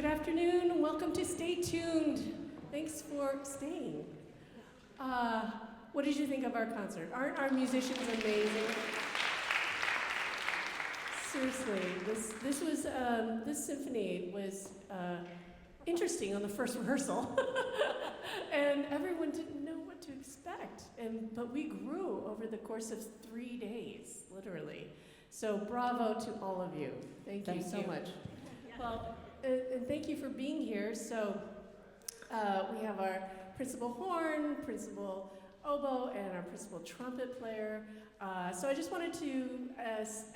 Good afternoon. Welcome to Stay Tuned. Thanks for staying. What did you think of our concert? Aren't our musicians amazing? Seriously, this symphony was interesting on the first rehearsal, and everyone didn't know what to expect. But we grew over the course of 3 days, literally. So bravo to all of you. Thank you so much. Well, and thank you for being here. So we have our principal horn, principal oboe, and our principal trumpet player. So I just wanted to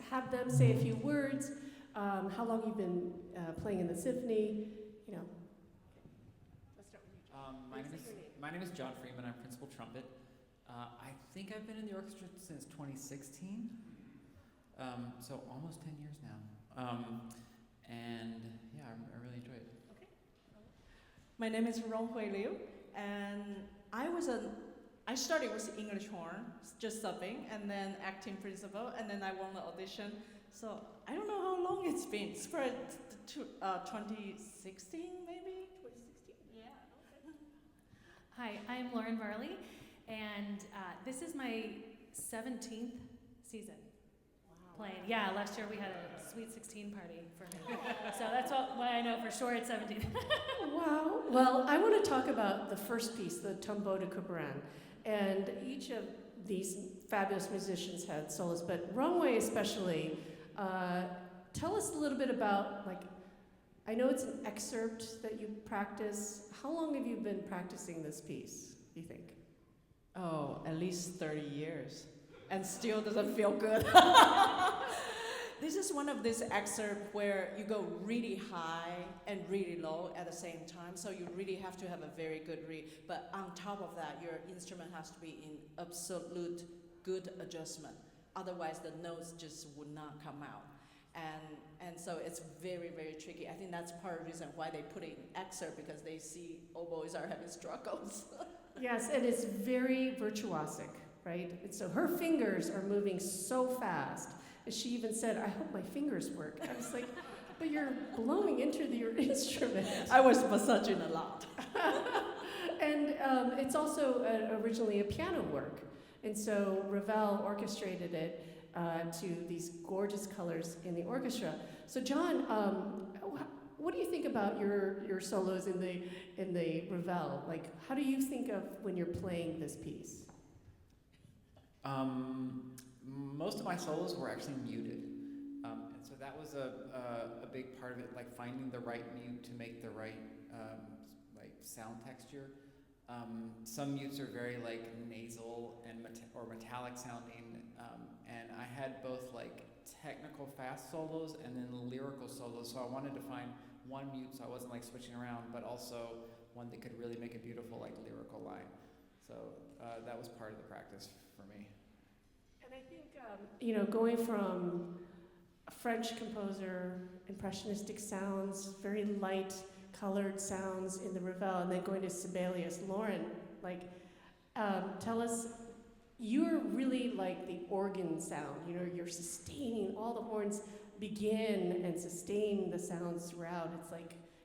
have them say a few words, how long you've been playing in the symphony, you know. Let's start with you. My name is John Freeman. I'm principal trumpet. I think I've been in the orchestra since 2016, so almost 10 years now. And yeah, I really enjoy it. Okay. My name is Rong-Huey Liu, and I started with English horn, just subbing, and then acting principal, and then I won the audition. So I don't know how long it's been. It's for 2016, maybe? 2016? Yeah. Okay. Hi, I'm Lauren Varley, and this is my 17th season playing. Yeah, last year we had a Sweet 16 party for me. So that's why I know for sure it's 17. Wow. Well, I want to talk about the first piece, the Tombeau de Couperin. And each of these fabulous musicians had solos, but Rong-Huey especially. Tell us a little bit about, I know it's an excerpt that you practice. How long have you been practicing this piece, do you think? Oh, at least 30 years. And still doesn't feel good. This is one of these excerpts where you go really high and really low at the same time, so you really have to have a very good read. But on top of that, your instrument has to be in absolute good adjustment. Otherwise, the notes just would not come out. And so it's very, very tricky. I think that's part of the reason why they put it in excerpt, because they see oboes are having struggles. Yes, and it's very virtuosic, right? And so her fingers are moving so fast. And she even said, I hope my fingers work. I was like, but you're blowing into your instrument. I was massaging a lot. And it's also originally a piano work. And so Ravel orchestrated it to these gorgeous colors in the orchestra. So John, what do you think about your solos in the Ravel? How do you think of when you're playing this piece? Most of my solos were actually muted, and so that was a big part of it, finding the right mute to make the right sound texture. Some mutes are very nasal and or metallic sounding, and I had both technical fast solos and then lyrical solos. So I wanted to find one mute so I wasn't switching around, but also one that could really make a beautiful lyrical line. So that was part of the practice for me. And I think going from a French composer, impressionistic sounds, very light colored sounds in the Ravel, and then going to Sibelius. Lauren, tell us, you're really the organ sound. You're sustaining, all the horns begin and sustain the sounds throughout. It's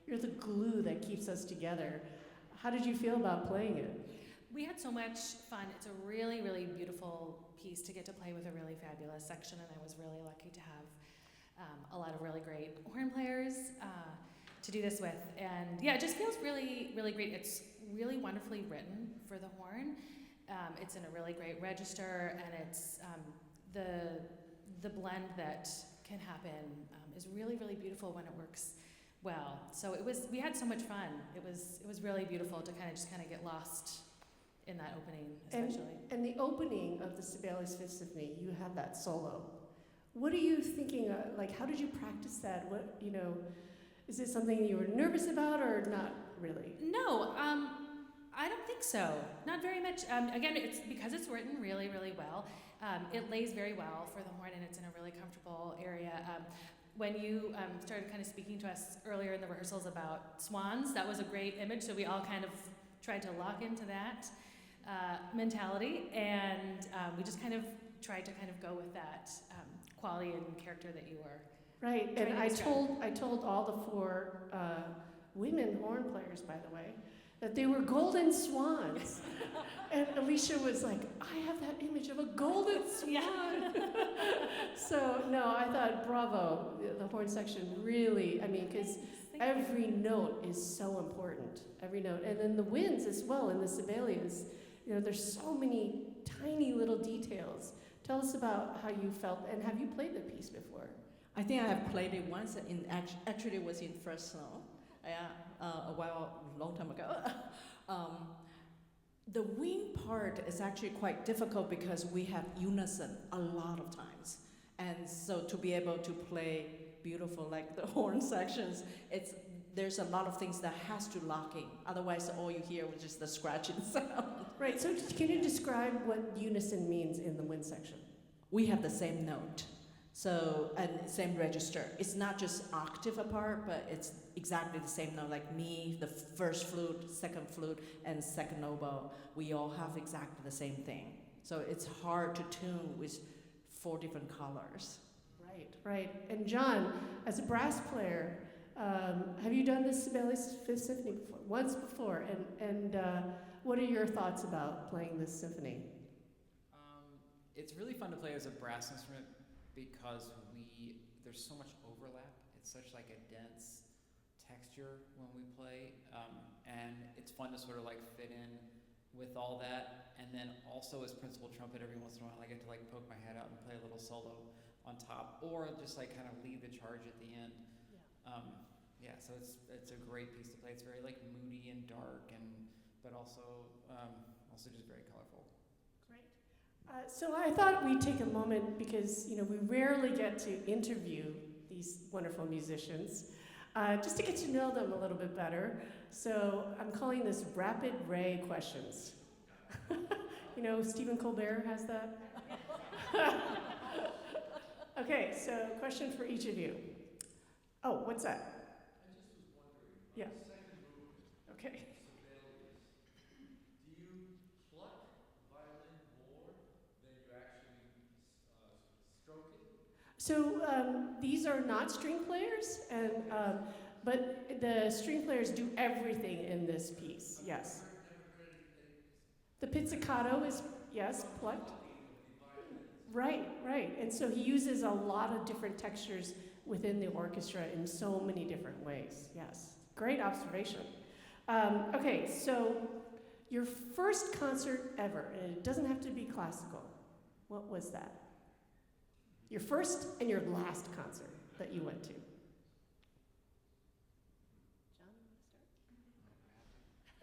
you're the glue that keeps us together. How did you feel about playing it? We had so much fun. It's a really, really beautiful piece to get to play with a really fabulous section, and I was really lucky to have a lot of really great horn players to do this with. And yeah, it just feels really, really great. It's really wonderfully written for the horn. It's in a really great register, and it's the blend that can happen is really, really beautiful when it works well. So we had so much fun. It was really beautiful to kind of get lost in that opening, especially. And the opening of the Sibelius Fifth Symphony, you had that solo. What are you thinking of? How did you practice that? Is it something you were nervous about or not really? No, I don't think so. Not very much. Again, it's because it's written really, really well. It lays very well for the horn, and it's in a really comfortable area. When you started kind of speaking to us earlier in the rehearsals about swans, that was a great image, so we all kind of tried to lock into that mentality, and we just kind of tried to go with that quality and character that you were. Right, and I told all the four women horn players, by the way, that they were golden swans. And Alicia was like, I have that image of a golden swan. So, no, I thought, bravo, the horn section really, I mean, because every note is so important, every note. And then the winds as well in the Sibelius, you know, there's so many tiny little details. Tell us about how you felt, and have you played the piece before? I think I have played it once. Actually, it was in Fresno, a long time ago. The wind part is actually quite difficult because we have unison a lot of times, and so to be able to play beautiful like the horn sections, there's a lot of things that has to lock in. Otherwise, all you hear was just the scratching sound. Right. So, can you describe what unison means in the wind section? We have the same note. So, and same register. It's not just octave apart, but it's exactly the same note. Like me, the first flute, second flute, and second oboe, we all have exactly the same thing. So it's hard to tune with 4 different colors. Right, right. And John, as a brass player, have you done the Sibelius Fifth Symphony before? Once before, and what are your thoughts about playing this symphony? It's really fun to play as a brass instrument because there's so much overlap. It's such like a dense texture when we play, and it's fun to sort of like fit in with all that. And then also as principal trumpet, every once in a while I get to like poke my head out and play a little solo on top, or just like kind of lead the charge at the end. Yeah, so it's a great piece to play. It's very like moody and dark, but also just very colorful. Great. So I thought we'd take a moment because we rarely get to interview these wonderful musicians, just to get to know them a little bit better. So I'm calling this Rapid Ray Questions. Stephen Colbert has that. Okay, so question for each of you. Oh, what's that? I just was wondering, Yeah. the second movement, Okay. Sibelius, do you pluck violin more than you actually stroke it? So these are not string players, but the string players do everything in this piece. Yes. The pizzicato is plucked. Right, right. And so he uses a lot of different textures within the orchestra in so many different ways. Yes. Great observation. Okay, so your first concert ever, and it doesn't have to be classical. What was that? Your first and your last concert that you went to. John,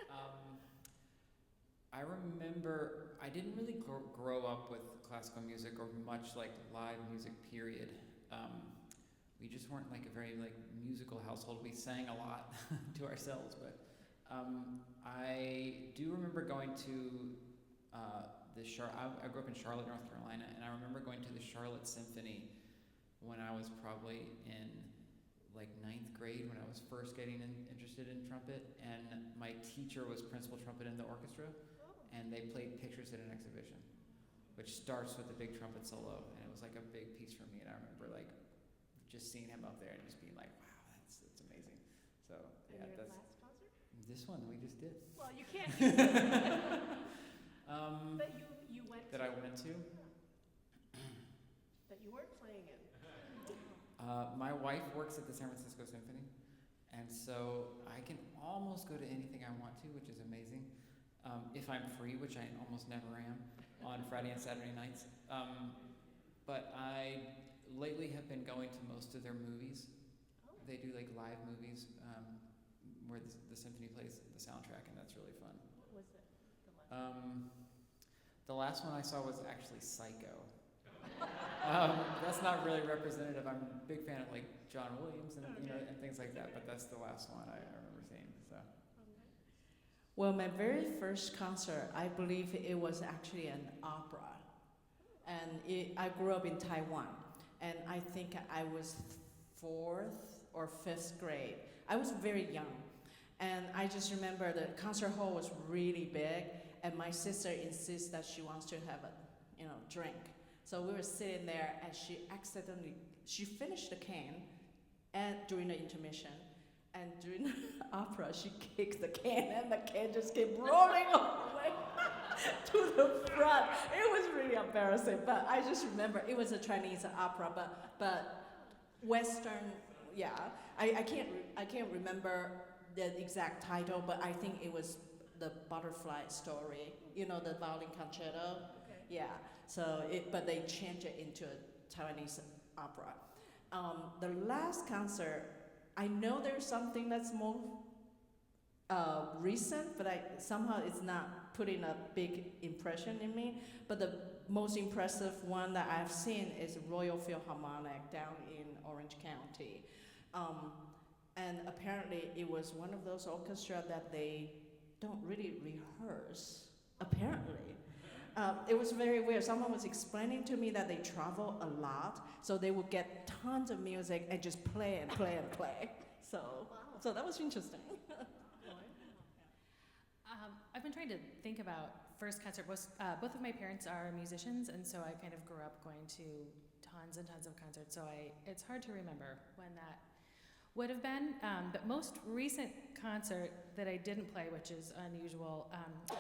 start? I remember I didn't really grow up with classical music or much like live music, period. We just weren't like a very like musical household. We sang a lot to ourselves, but I do remember going to I grew up in Charlotte, North Carolina, and I remember going to the Charlotte Symphony when I was probably in like 9th grade, when I was first getting interested in trumpet, and my teacher was principal trumpet in the orchestra, and they played pictures at an exhibition, which starts with the big trumpet solo, and it was like a big piece for me, and I remember like just seeing him up there and just being like, wow, that's amazing. So yeah, and your that's last concert? this one we just did. Well, you can't use it. That you went that I went to. that you weren't playing in. My wife works at the San Francisco Symphony, and so I can almost go to anything I want to, which is amazing. If I'm free, which I almost never am, on Friday and Saturday nights. But I lately have been going to most of their movies. They do like live movies where the symphony plays the soundtrack, and that's really fun. What was it? The last The last one I saw was actually Psycho. That's not really representative. I'm a big fan of like John Williams and and things like that, but that's the last one I remember seeing. So. Well, my very first concert, I believe it was actually an opera. And I grew up in Taiwan, and I think I was 4th or 5th grade. I was very young, and I just remember the concert hall was really big, and my sister insists that she wants to have a drink. So we were sitting there, and she finished the can during the intermission, and during during opera, she kicked the can and the can just came rolling all the way to the front. It was really embarrassing, but I just remember it was a Chinese opera, but Western, yeah. I can't remember the exact title, but I think it was the Butterfly Story. You know, the violin concerto. Okay. Yeah. So but they changed it into a Taiwanese opera. The last concert, I know there's something that's more recent, but somehow it's not putting a big impression in me. But the most impressive one that I've seen is Royal Philharmonic down in Orange County. And apparently it was one of those orchestra that they don't really rehearse, apparently. It was very weird. Someone was explaining to me that they travel a lot, so they would get tons of music and just play and play and play. So that was interesting. I've been trying to think about first concert. Both of my parents are musicians, and so I kind of grew up going to tons and tons of concerts. So it's hard to remember when that would have been. But most recent concert that I didn't play, which is unusual,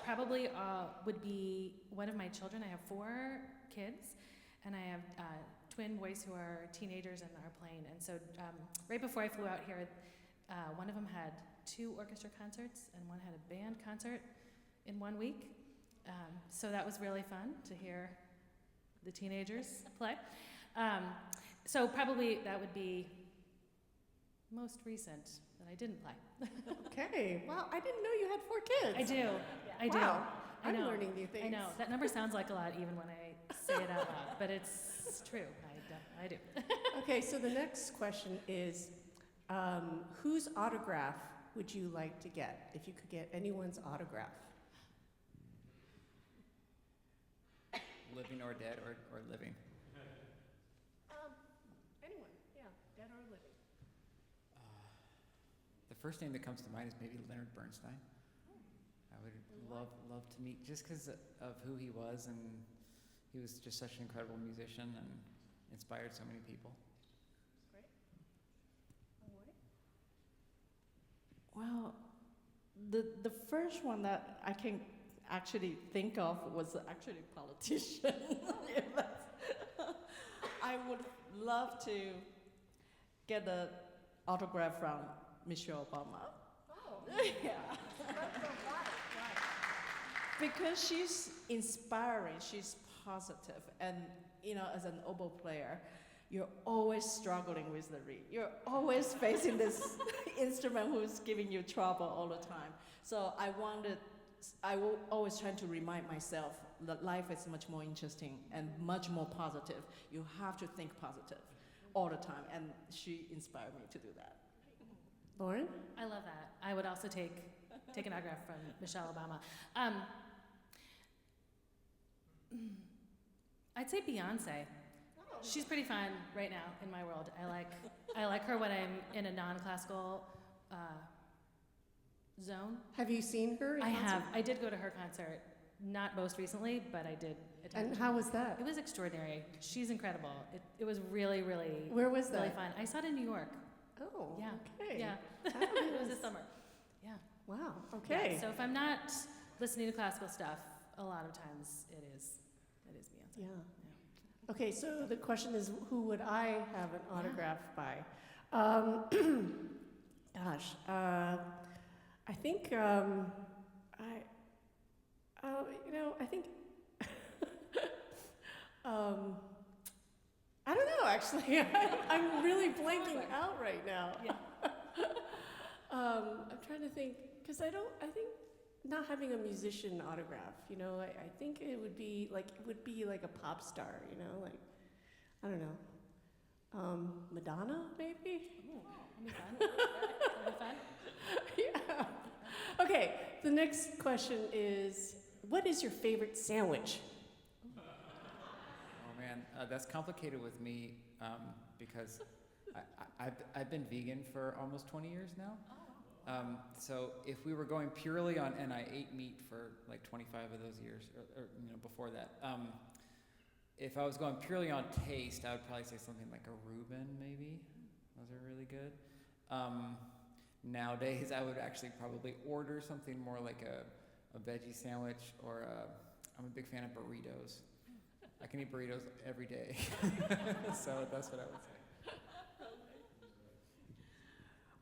probably would be one of my children. I have 4 kids, and I have twin boys who are teenagers and are playing. And so right before I flew out here, one of them had 2 orchestra concerts, and one had a band concert in 1 week. So that was really fun to hear the teenagers play. So probably that would be most recent that I didn't play. Okay. Well, I didn't know you had 4 kids. I do. I do. Wow. I I'm know. learning new things. I know. That number sounds like a lot even when I say it out loud, but it's true. I do. Okay, so the next question is, whose autograph would you like to get, if you could get anyone's autograph? Living or dead or living? Anyone, yeah, dead or living. The first name that comes to mind is maybe Leonard Bernstein. I would love to meet, just because of who he was, and he was just such an incredible musician and inspired so many people. Great. Well, the first one that I can actually think of was actually a politician. I would love to get an autograph from Michelle Obama. Oh, Yeah. Because she's inspiring, she's positive, and as an oboe player, you're always struggling with the reed. You're always facing this instrument who's giving you trouble all the time. So I will always try to remind myself that life is much more interesting and much more positive. You have to think positive all the time, and she inspired me to do that. Lauren? I love that. I would also take an autograph from Michelle Obama. I'd say Beyonce. She's pretty fun right now in my world. I like her when I'm in a non-classical zone. Have you seen her in I concert? have. I did go to her concert, not most recently, but I did attend. And how was that? It was extraordinary. She's incredible. It was really, really, Where was that? really fun. I saw it in New York. Oh, Yeah. okay. Yeah. It was Fabulous. this summer. Yeah. Wow, okay. Yeah, so if I'm not listening to classical stuff, a lot of times it is Beyonce. Yeah. Okay, so the question is, who would I have an autograph by? I think, I think, I don't know, actually. I'm really blanking out right now. Yeah. I'm trying to think, because I think not having a musician autograph, I think it would be like a pop star, like, I don't know, Madonna, maybe? That'd be fun. That'd be fun. Yeah. Okay, the next question is, what is your favorite sandwich? Oh man, that's complicated with me because I've been vegan for almost 20 years now. So if we were going purely on, and I ate meat for like 25 of those years, or before that. If I was going purely on taste, I would probably say something like a Reuben, maybe. Those are really good. Nowadays, I would actually probably order something more like a veggie sandwich, or I'm a big fan of burritos. I can eat burritos every day, so that's what I would say.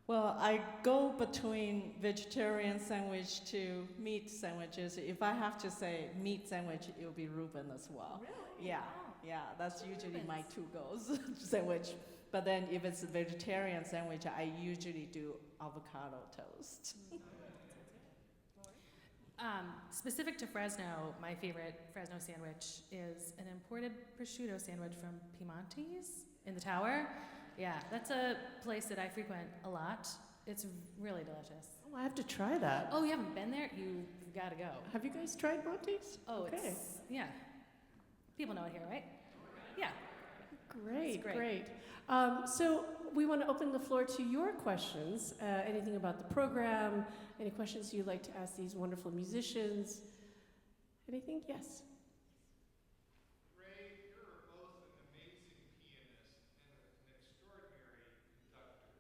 Well, I go between vegetarian sandwich to meat sandwiches. If I have to say meat sandwich, it will be Reuben as well. Really? Yeah, yeah, that's usually my two goals sandwich. But then if it's a vegetarian sandwich, I usually do avocado toast. Specific to Fresno, my favorite Fresno sandwich is an imported prosciutto sandwich from Piemonte's in the Tower. Yeah, that's a place that I frequent a lot. It's really delicious. Oh, I have to try that. Oh, you haven't been there? You've got to go. Have you guys tried Monty's? Oh, Okay. it's, yeah. People know it here, right? Yeah. Great, It's great. great. So we want to open the floor to your questions. Anything about the program? Any questions you'd like to ask these wonderful musicians? Anything? Yes. Ray, you're both an amazing pianist and an extraordinary conductor.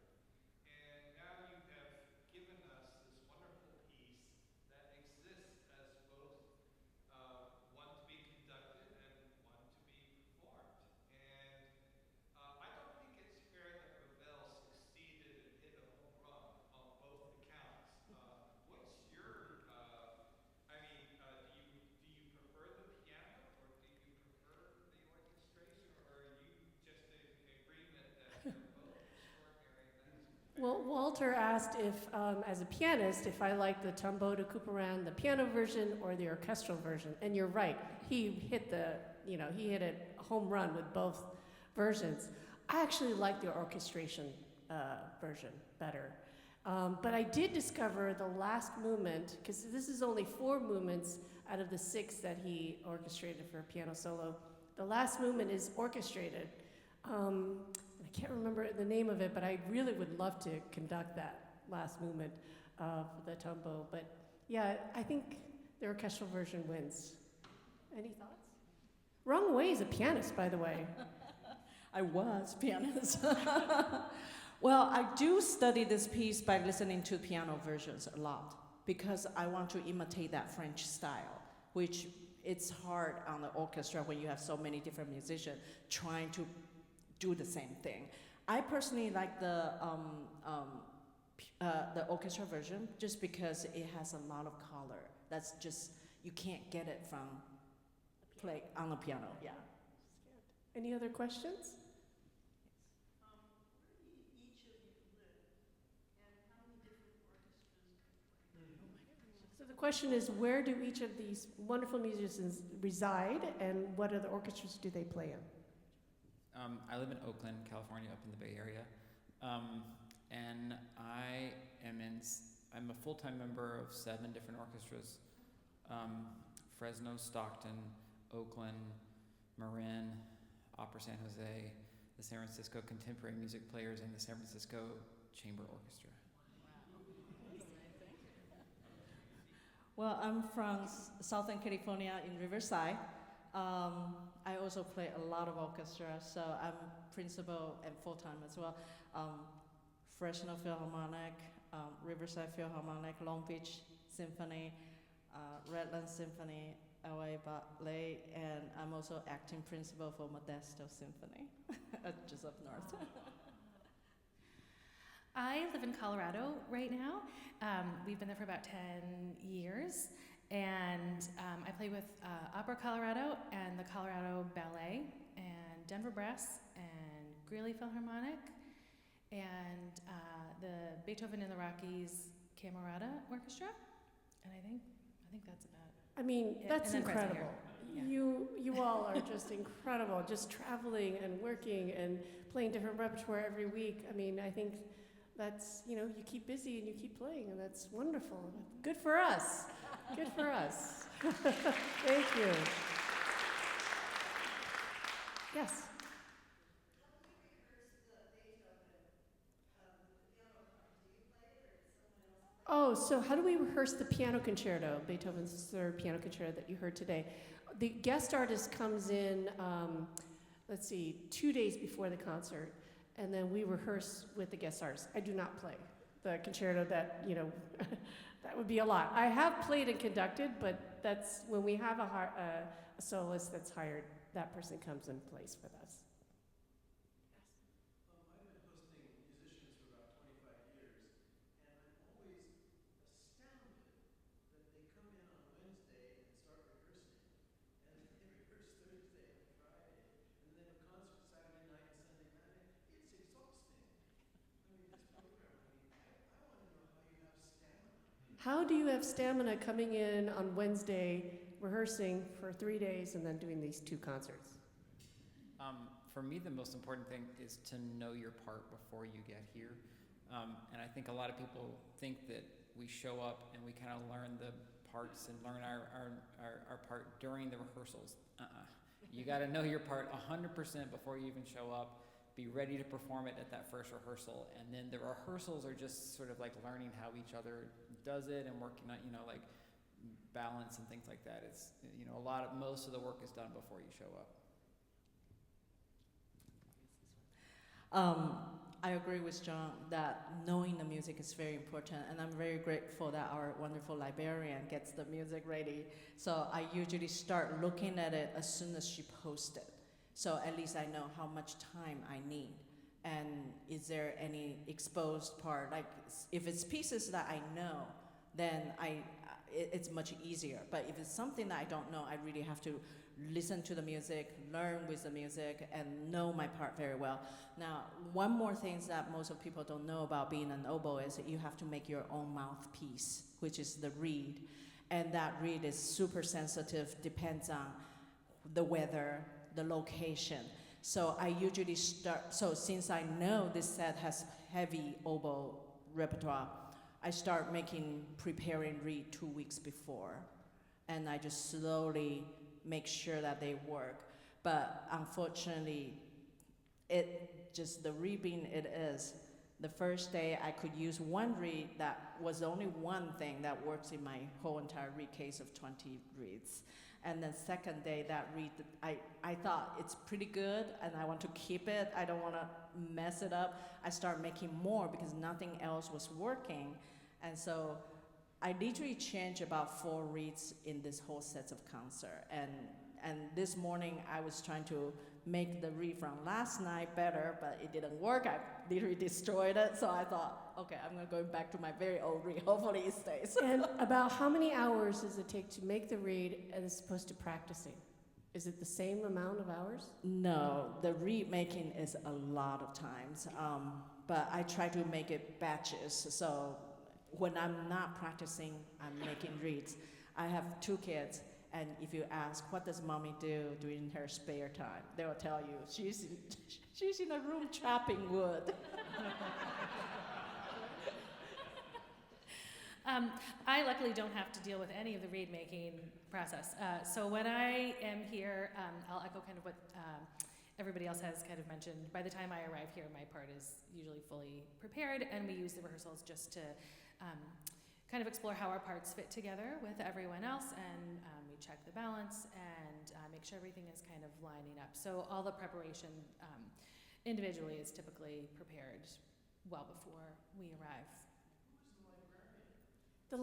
And now you have given us this wonderful piece that exists as both one to be conducted and one to be performed. And I don't think it's fair that Ravel succeeded and hit a home run on both accounts. What's your, do you prefer the piano, or do you prefer the orchestration, or are you just in agreement that they're both extraordinary? Well, Walter asked if, as a pianist, if I like the Tombeau de Couperin, the piano version, or the orchestral version. And you're right. He hit he hit a home run with both versions. I actually like the orchestration version better. But I did discover the last movement, because this is only 4 movements out of the 6 that he orchestrated for a piano solo. The last movement is orchestrated. I can't remember the name of it, but I really would love to conduct that last movement of the Tombeau. But yeah, I think the orchestral version wins. Any thoughts? Rong-Huey is a pianist, by the way. I was pianist. Well, I do study this piece by listening to piano versions a lot because I want to imitate that French style, which it's hard on the orchestra when you have so many different musicians trying to do the same thing. I personally like the orchestra version just because it has a lot of color. That's just, you can't get it from play on the piano. Yeah. Any other questions? So the question is, where do each of these wonderful musicians reside, and what other orchestras do they play in? I live in Oakland, California, up in the Bay Area, and I'm a full-time member of 7 different orchestras: Fresno, Stockton, Oakland, Marin, Opera San Jose, the San Francisco Contemporary Music Players, and the San Francisco Chamber Orchestra. Well, I'm from Southern California in Riverside. I also play a lot of orchestra, so I'm principal and full-time as well. Fresno Philharmonic, Riverside Philharmonic, Long Beach Symphony, Redlands Symphony, LA Ballet, and I'm also acting principal for Modesto Symphony, just up north. I live in Colorado right now. We've been there for about 10 years. And I play with Opera Colorado and the Colorado Ballet and Denver Brass and Greeley Philharmonic and the Beethoven in the Rockies Camerata Orchestra. And I think that's about I mean, it. that's And then Fresno incredible. here. Yeah. You all are just incredible, just traveling and working and playing different repertoire every week. I mean, I think that's, you keep busy and you keep playing, and that's wonderful. Good for us. Good for us. Thank you. Yes. Oh, so how do we rehearse the piano concerto, Beethoven's 3rd piano concerto that you heard today? The guest artist comes in, 2 days before the concert, and then we rehearse with the guest artist. I do not play the concerto that, you know, that would be a lot. I have played and conducted, but that's when we have a soloist that's hired, that person comes and plays with us. I've been hosting musicians for about 25 years, and I'm always astounded that they come in on Wednesday and start rehearsing, and they rehearse Thursday and Friday, and then they have a concert Saturday night and Sunday night. It's exhausting. I mean, this program, I want to know how you have stamina. How do you have stamina coming in on Wednesday, rehearsing for 3 days, and then doing these 2 concerts? For me, the most important thing is to know your part before you get here. And I think a lot of people think that we show up and we kind of learn the parts and learn our part during the rehearsals. You got to know your part 100% before you even show up. Be ready to perform it at that first rehearsal. And then the rehearsals are just sort of like learning how each other does it and working on, you know, like balance and things like that. It's, you know, most of the work is done before you show up. I agree with John that knowing the music is very important, and I'm very grateful that our wonderful librarian gets the music ready. So I usually start looking at it as soon as she posts it. So at least I know how much time I need. And is there any exposed part? Like if it's pieces that I know, then it's much easier. But if it's something that I don't know, I really have to listen to the music, learn with the music, and know my part very well. Now, one more thing that most of people don't know about being an oboe is that you have to make your own mouthpiece, which is the reed. And that reed is super sensitive, depends on the weather, the location. So I usually start, so since I know this set has heavy oboe repertoire, I start preparing reed 2 weeks before. And I just slowly make sure that they work. But unfortunately, the reed being it is, the first day I could use one reed that was only one thing that works in my whole entire reed case of 20 reeds. And then second day, that reed, I thought it's pretty good and I want to keep it. I don't want to mess it up. I start making more because nothing else was working. And so I literally changed about 4 reeds in this whole set of concert. And this morning I was trying to make the reed from last night better, but it didn't work. I literally destroyed it. So I thought, okay, I'm gonna go back to my very old reed. Hopefully it stays. And about how many hours does it take to make the reed as opposed to practicing? Is it the same amount of hours? No, the reed making is a lot of times, but I try to make it batches. So when I'm not practicing, I'm making reeds. I have 2 kids, and if you ask, what does mommy do during her spare time? They will tell you, she's in a room chopping wood. I luckily don't have to deal with any of the reed making process. So when I am here, I'll echo kind of what everybody else has kind of mentioned. By the time I arrive here, my part is usually fully prepared, and we use the rehearsals just to kind of explore how our parts fit together with everyone else, and we check the balance and make sure everything is kind of lining up. So all the preparation individually is typically prepared well before we arrive. The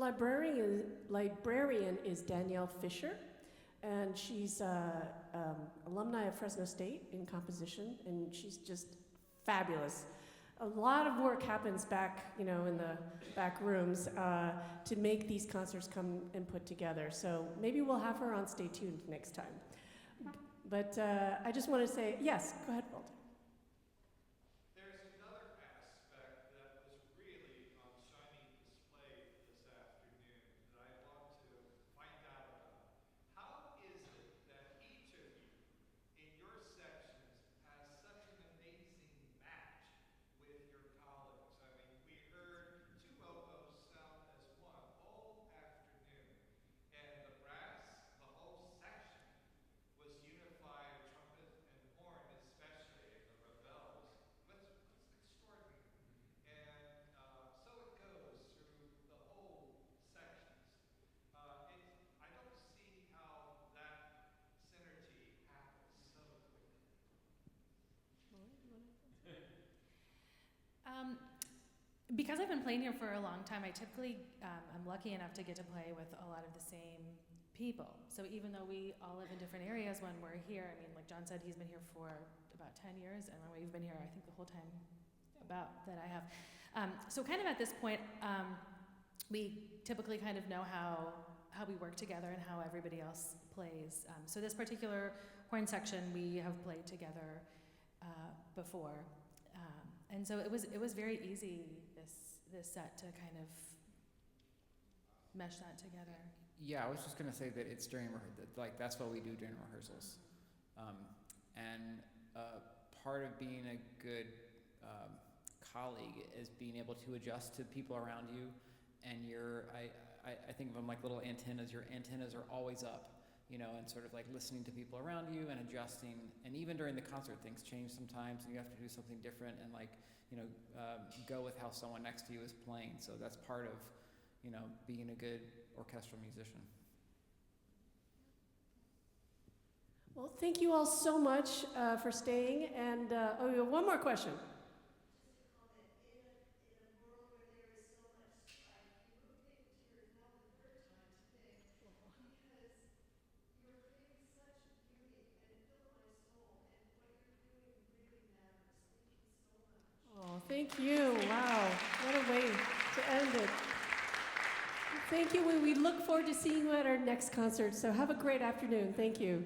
librarian is Danielle Fisher, and she's alumni of Fresno State in composition, and she's just fabulous. A lot of work happens back, you know, in the back rooms to make these concerts come and put together. So maybe we'll have her on Stay Tuned next time. But I just want to say, yes, go ahead, Walter. There's another aspect that was really on shining display this afternoon that I want to find out about. How is it that each of you in your sections has such an amazing match with your colleagues? I mean, we heard 2 oboes sound as one all afternoon, and the brass, the whole section was unified, trumpet and horn especially. because I've been playing here for a long time, I typically I'm lucky enough to get to play with a lot of the same people. So even though we all live in different areas when we're here, I mean, like John said, he's been here for about 10 years, and we've been here, I think, the whole time about that I have. So kind of at this point, we typically kind of know how we work together and how everybody else plays. So this particular horn section we have played together before, and so it was very easy this set to kind of mesh that together. Yeah, I was just gonna say that it's during like that's what we do during rehearsals, and part of being a good colleague is being able to adjust to people around you, and I think of them like little antennas. Your antennas are always up, you know, and sort of like listening to people around you and adjusting. And even during the concert, things change sometimes, and you have to do something different, and like, you know, go with how someone next to you is playing. So that's part of, you know, being a good orchestral musician. Well, thank you all so much for staying. And we have one more question. Oh, thank you. Wow, what a way to end it. Thank you. We look forward to seeing you at our next concert. So have a great afternoon. Thank you.